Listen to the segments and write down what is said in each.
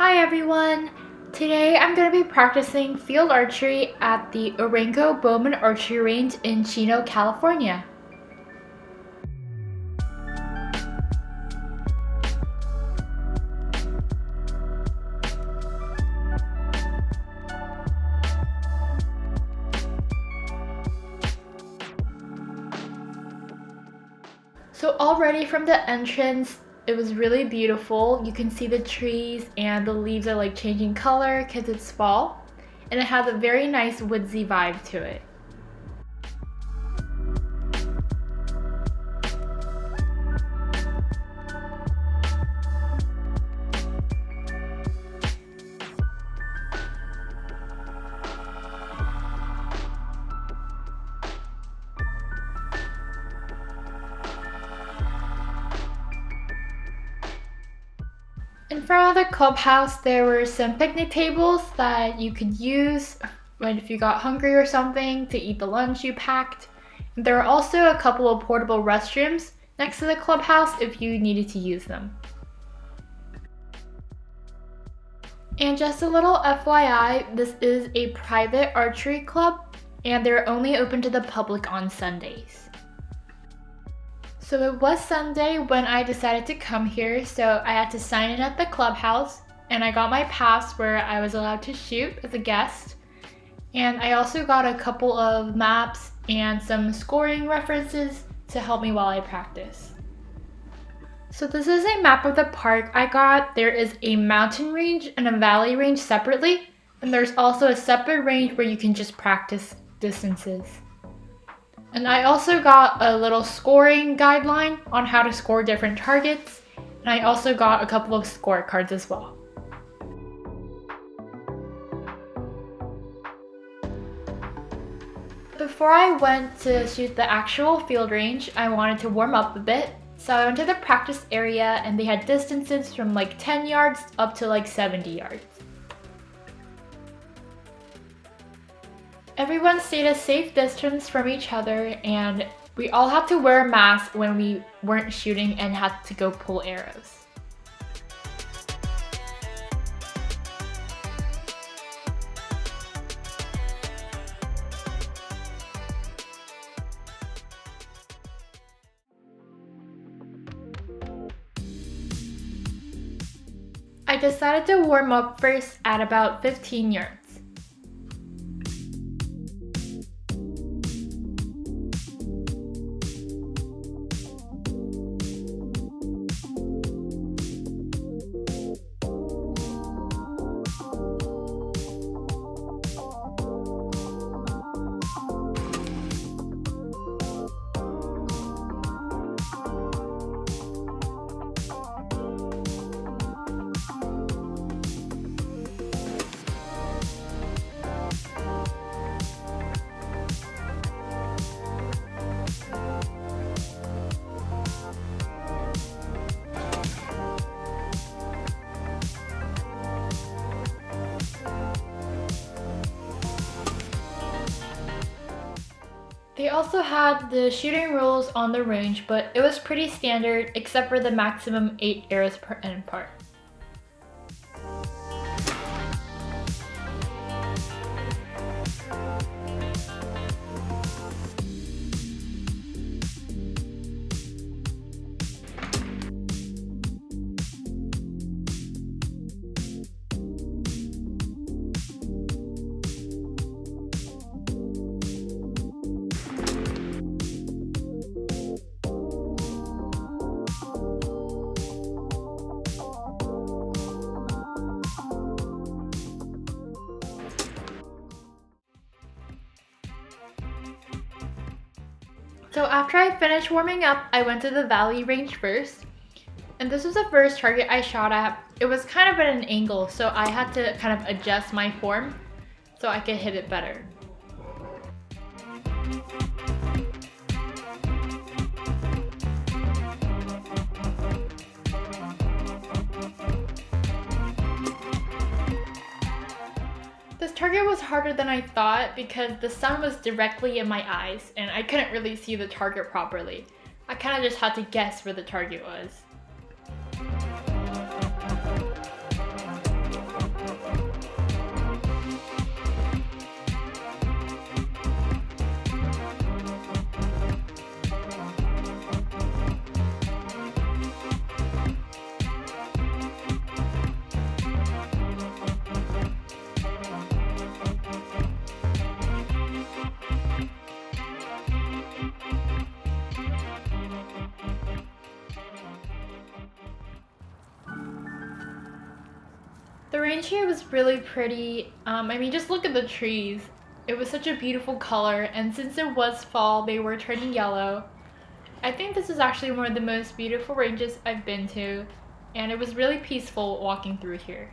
Hi everyone! Today I'm going to be practicing field archery at the Oranco Bowmen Archery Range in Chino, California. So already from the entrance, it was really beautiful. You can see the trees and the leaves are like changing color because it's fall. And it has a very nice woodsy vibe to it. In front of the clubhouse, there were some picnic tables that you could use if you got hungry or something to eat the lunch you packed. There were also a couple of portable restrooms next to the clubhouse if you needed to use them. And just a little FYI, this is a private archery club and they're only open to the public on Sundays. So it was Sunday when I decided to come here, so I had to sign in at the clubhouse and I got my pass where I was allowed to shoot as a guest. And I also got a couple of maps and some scoring references to help me while I practice. So this is a map of the park I got. There is a mountain range and a valley range separately, and there's also a separate range where you can just practice distances. And I also got a little scoring guideline on how to score different targets, and I also got a couple of scorecards as well. Before I went to shoot the actual field range, I wanted to warm up a bit, so I went to the practice area and they had distances from like 10 yards up to like 70 yards. Everyone stayed a safe distance from each other and we all had to wear a mask when we weren't shooting and had to go pull arrows. I decided to warm up first at about 15 yards. They also had the shooting rules on the range, but it was pretty standard except for the maximum 8 arrows per end part. So after I finished warming up, I went to the valley range first. And this was the first target I shot at. It was kind of at an angle, so I had to kind of adjust my form so I could hit it better. This target was harder than I thought because the sun was directly in my eyes and I couldn't really see the target properly. I kind of just had to guess where the target was. The range here was really pretty. Just look at the trees. It was such a beautiful color, and since it was fall, they were turning yellow. I think this is actually one of the most beautiful ranges I've been to, and it was really peaceful walking through here.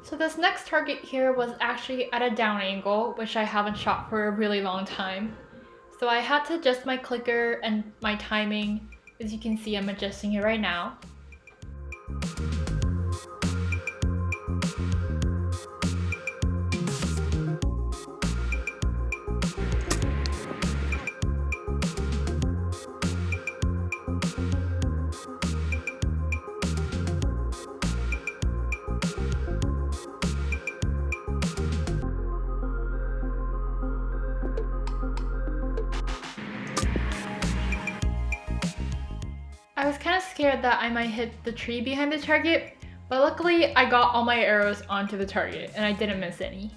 So this next target here was actually at a down angle, which I haven't shot for a really long time. So I had to adjust my clicker and my timing. As you can see, I'm adjusting it right now. I was kind of scared that I might hit the tree behind the target, but luckily I got all my arrows onto the target and I didn't miss any.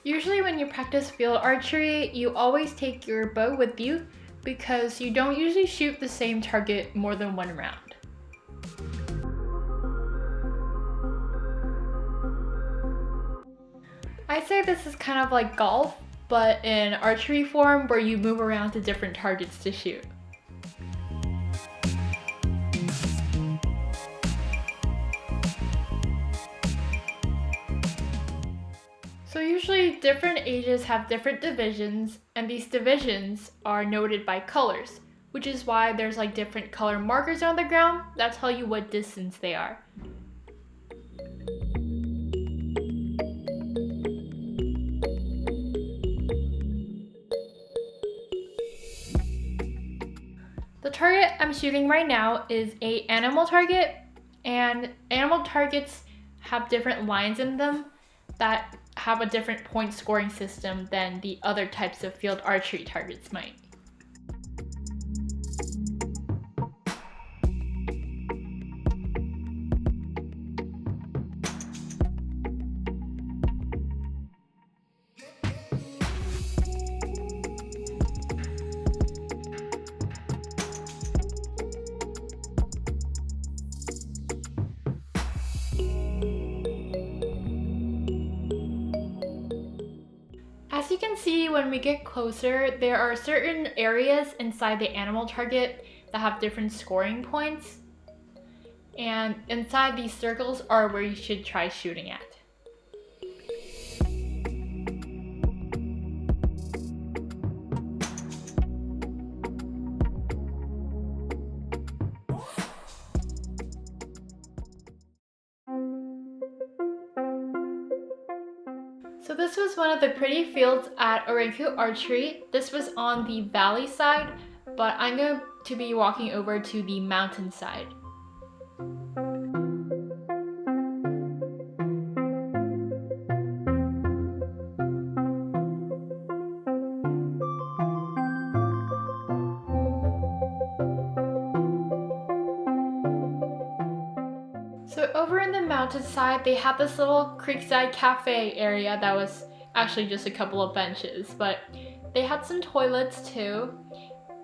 Usually when you practice field archery, you always take your bow with you because you don't usually shoot the same target more than one round. I'd say this is kind of like golf, but in archery form where you move around to different targets to shoot. So usually different ages have different divisions, and these divisions are noted by colors, which is why there's like different color markers on the ground that tell you what distance they are. The target I'm shooting right now is an animal target, and animal targets have different lines in them that have a different point scoring system than the other types of field archery targets might. As you can see, when we get closer, there are certain areas inside the animal target that have different scoring points. And inside these circles are where you should try shooting at. So this was one of the pretty fields at Oranco Archery. This was on the valley side, but I'm going to be walking over to the mountain side. So over in the mountainside, they had this little creekside cafe area that was actually just a couple of benches, but they had some toilets too.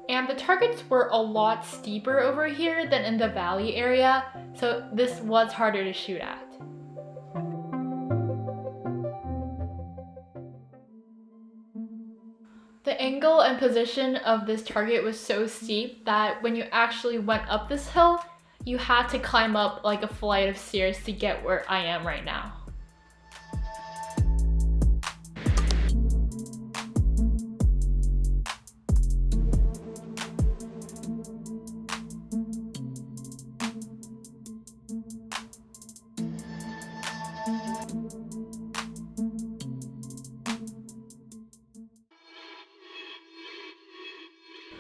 And the targets were a lot steeper over here than in the valley area, so this was harder to shoot at. The angle and position of this target was so steep that when you actually went up this hill, you had to climb up like a flight of stairs to get where I am right now.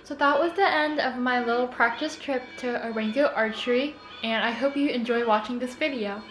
So that was the end of my little practice trip to Oranco Archery, and I hope you enjoy watching this video.